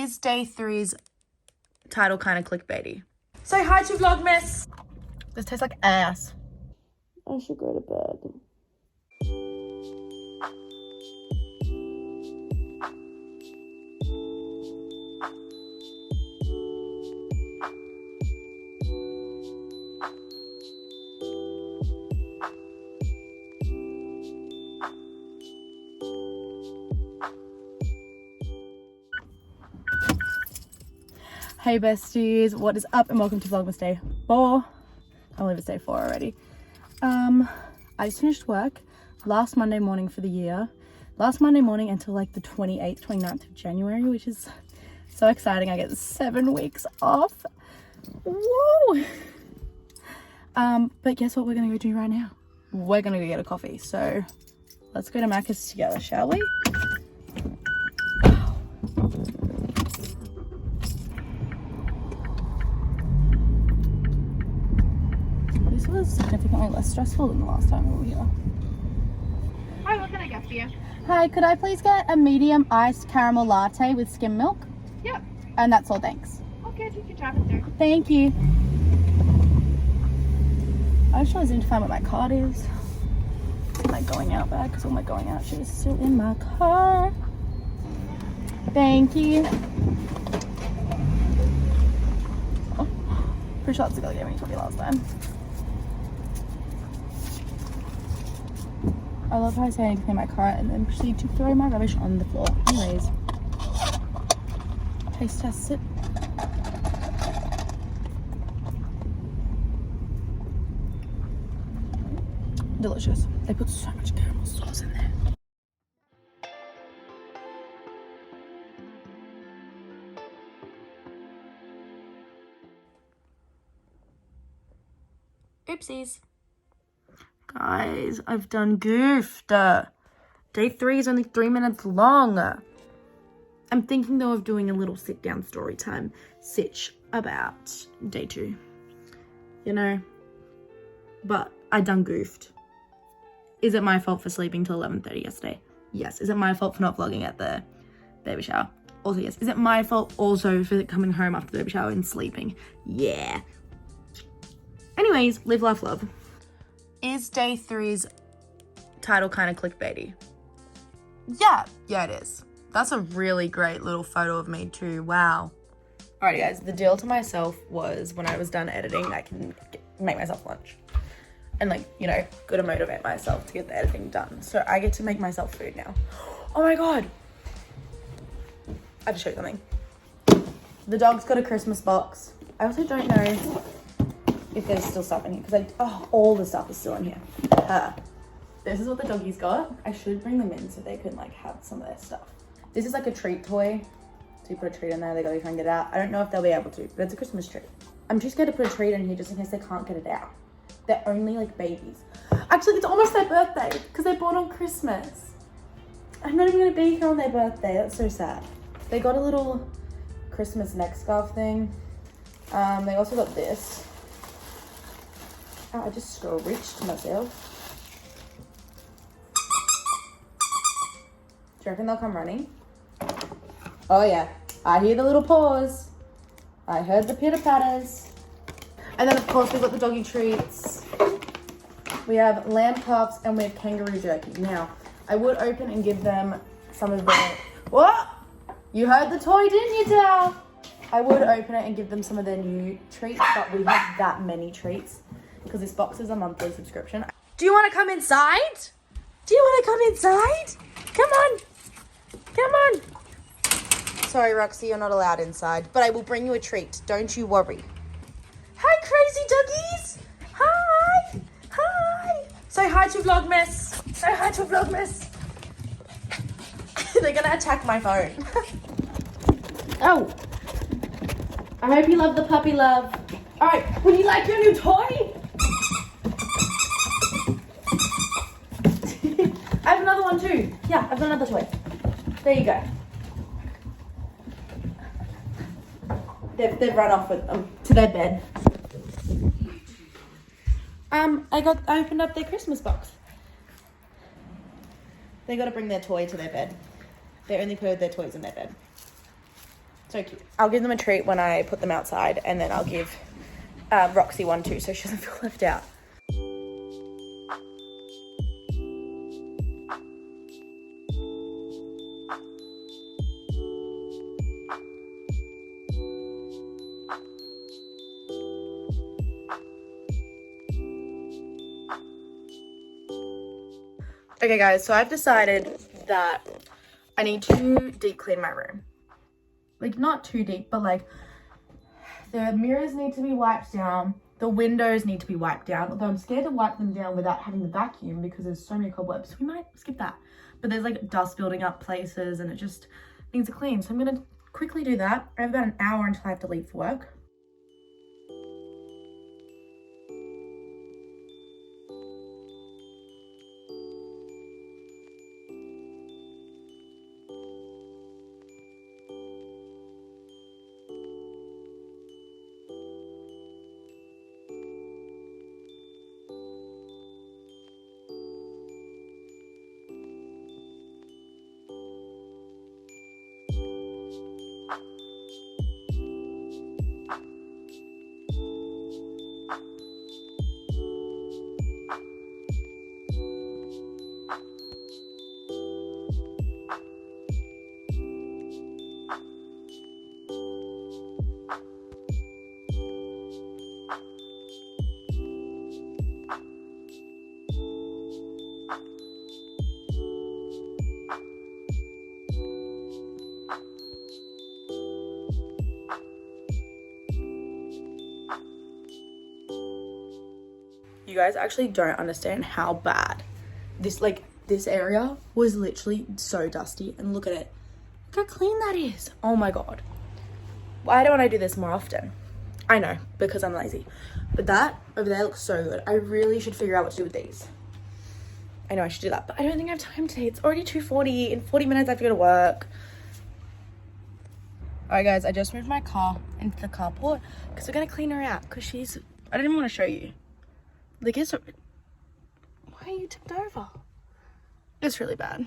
Is day 3's title kind of clickbaity? Say hi to Vlogmas. This tastes like ass. I should go to bed. Hey besties, what is up and welcome to Vlogmas day 4. I believe it's day 4 already. I just finished work last Monday morning for the year. Last Monday morning until like the 28th, 29th of January, which is so exciting. I get 7 weeks off. Whoa! But guess what we're gonna go do right now? We're gonna go get a coffee. So let's go to Macca's together, shall we? This was significantly less stressful than the last time we were here. Hi, what can I get for you? Hi, could I please get a medium iced caramel latte with skim milk? Yep. And that's all, thanks. Okay, take your time there. Thank you. I just always need to find what my card is. My going out bag, because all my going out shit is still in my car. Thank you. Oh, pretty sure that's the girl that gave me 20 last time. I love how I say I need to clean my car and then proceed to throw my rubbish on the floor. Anyways, taste test it. Delicious. They put so much caramel sauce in there. Oopsies. Guys, I've done goofed. Day 3 is only 3 minutes long. I'm thinking though of doing a little sit down story time sitch about day 2. You know? But I done goofed. Is it my fault for sleeping till 11:30 yesterday? Yes. Is it my fault for not vlogging at the baby shower? Also yes. Is it my fault also for coming home after the baby shower and sleeping? Yeah. Anyways, live, laugh, love. Is day 3's title kind of clickbaity? Yeah, it is. That's a really great little photo of me too. Wow. Alrighty guys, the deal to myself was when I was done editing, I can make myself lunch. And like, you know, gotta motivate myself to get the editing done. So I get to make myself food now. Oh my God. I have to show you something. The dog's got a Christmas box. I also don't know if there's still stuff in here because all the stuff is still in here. This is what the doggies got. I should bring them in so they can like have some of their stuff. This is like a treat toy. So you put a treat in there, they gotta try and get it out. I don't know if they'll be able to, but it's a Christmas treat. I'm too scared to put a treat in here just in case they can't get it out. They're only like babies. Actually, it's almost their birthday because they're born on Christmas. I'm not even gonna be here on their birthday. That's so sad. They got a little Christmas neck scarf thing. They also got this. Oh, I just screeched to myself. Do you reckon they'll come running? Oh yeah, I hear the little paws. I heard the pitter patters. And then of course we've got the doggy treats. We have lamb cups and we have kangaroo jerky. Now, I would open and give them some of their, what? You heard the toy, didn't you, Dal? I would open it and give them some of their new treats, but we have that many treats because this box is a monthly subscription. Do you want to come inside? Do you want to come inside? Come on. Come on. Sorry, Roxy, you're not allowed inside, but I will bring you a treat. Don't you worry. Hi, crazy doggies. Hi. Hi. Say hi to Vlogmas. Say hi to Vlogmas. They're going to attack my phone. Oh. I hope you love the puppy love. All right, would you like your new toy? I have another one too. Yeah, I've got another toy. There you go. They've run off with them to their bed. I opened up their Christmas box. They got to bring their toy to their bed. They only put their toys in their bed. So cute. I'll give them a treat when I put them outside, and then I'll give Roxy one too, so she doesn't feel left out. Okay guys, so I've decided that I need to deep clean my room. Like, not too deep, but like the mirrors need to be wiped down, the windows need to be wiped down, although I'm scared to wipe them down without having the vacuum because there's so many cobwebs. We might skip that, but there's like dust building up places and it just needs a clean. So I'm gonna quickly do that. I have about an hour until I have to leave for work. You guys actually don't understand how bad this area was. Literally so dusty, and look at it. Look how clean that is. Oh my god. Why don't I do this more often? I know, because I'm lazy. But that over there looks so good. I really should figure out what to do with these. I know I should do that, but I don't think I have time today. It's already 2:40. In 40 minutes I have to go to work. Alright guys, I just moved my car into the carport because we're gonna clean her out because she's, I didn't even want to show you. Like, it's, why are you tipped over? It's really bad.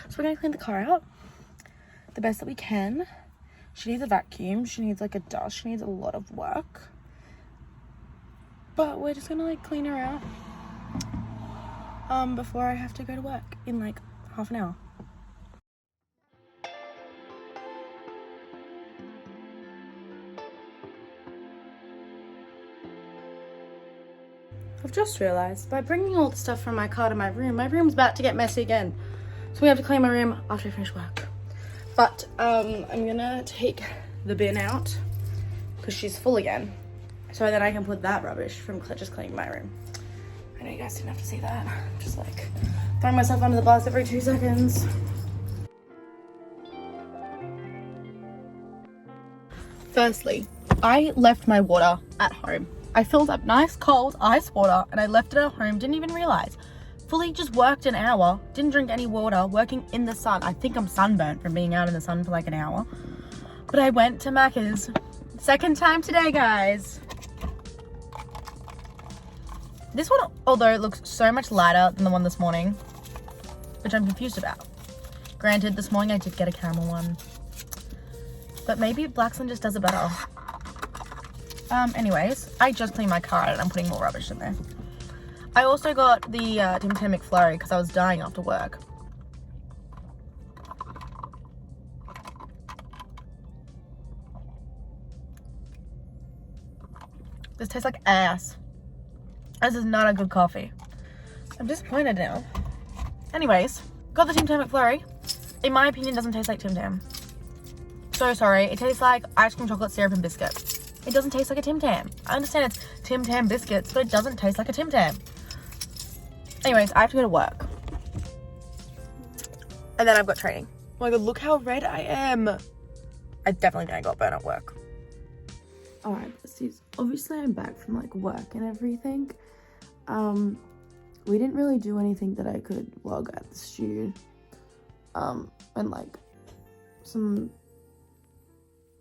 So we're gonna clean the car out the best that we can. She needs a vacuum. She needs like a dust. She needs a lot of work. But we're just gonna like clean her out before I have to go to work in like half an hour. I've just realised by bringing all the stuff from my car to my room's about to get messy again. So we have to clean my room after I finish work. But I'm gonna take the bin out because she's full again. So then I can put that rubbish from just cleaning my room. I know you guys didn't have to see that. I'm just like throwing myself under the bus every 2 seconds. Firstly, I left my water at home. I filled up nice cold ice water and I left it at home, didn't even realise. Fully just worked an hour, didn't drink any water, working in the sun. I think I'm sunburnt from being out in the sun for like an hour. But I went to Macca's, second time today, guys. This one, although it looks so much lighter than the one this morning, which I'm confused about. Granted, this morning I did get a caramel one. But maybe Black's one just does it better. Anyways, I just cleaned my car out and I'm putting more rubbish in there. I also got the Tim Tam McFlurry because I was dying after work. This tastes like ass. This is not a good coffee. I'm disappointed now. Anyways, got the Tim Tam McFlurry. In my opinion, doesn't taste like Tim Tam. So sorry, it tastes like ice cream, chocolate syrup and biscuit. It doesn't taste like a Tim Tam. I understand it's Tim Tam biscuits, but it doesn't taste like a Tim Tam. Anyways, I have to go to work. And then I've got training. Oh my god, look how red I am. I definitely think I got burnt at work. Alright, besties. Obviously I'm back from like work and everything. We didn't really do anything that I could vlog at the studio. And like some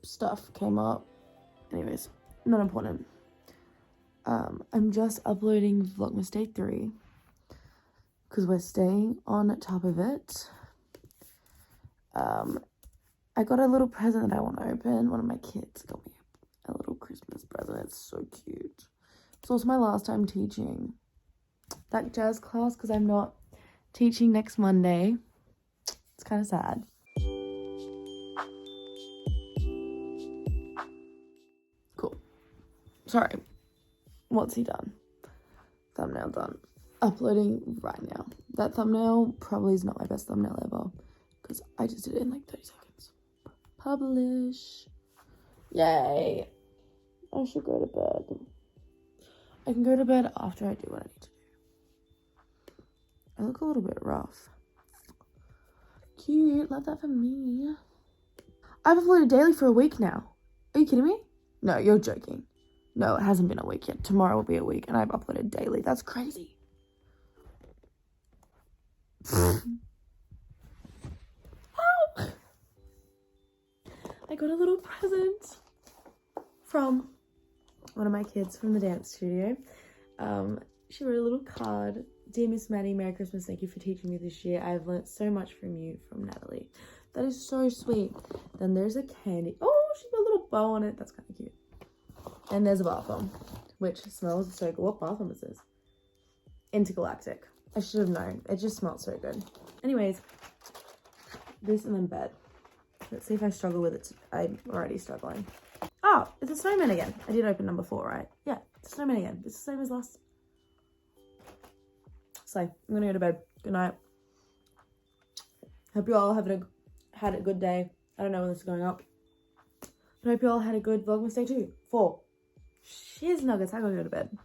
stuff came up. Anyways, not important. I'm just uploading Vlogmas Day 3 because we're staying on top of it. I got a little present that I want to open. One of my kids got me a little Christmas present. It's so cute. It's also my last time teaching that jazz class because I'm not teaching next Monday. It's kind of sad. Cool. Sorry. What's he done? Thumbnail done. Uploading right now. That thumbnail probably is not my best thumbnail ever because I just did it in like 30 seconds. Publish. Yay. I should go to bed. I can go to bed after I do what I need to do. I look a little bit rough. Cute. Love that for me. I've uploaded daily for a week now. Are you kidding me? No, you're joking. No, it hasn't been a week yet. Tomorrow will be a week and I've uploaded daily. That's crazy. I got a little present from one of my kids from the dance studio. She wrote a little card. Dear Miss Maddie, Merry Christmas. Thank you for teaching me this year. I've learnt so much from you, from Natalie. That is so sweet. Then there's a candy. Oh, she got a little bow on it. That's kind of cute. And there's a bath bomb, which smells so good. What bath bomb is this? Intergalactic. I should have known. It just smells so good. Anyways, this and then bed. Let's see if I struggle with it. I'm already struggling. Oh, it's a snowman again. I did open number 4, right? Yeah, it's a snowman again. It's the same as last. So, I'm going to go to bed. Good night. Hope you all had a good day. I don't know when this is going up. But I hope you all had a good Vlogmas day too. 4. Cheers, nuggets. I gotta go to bed.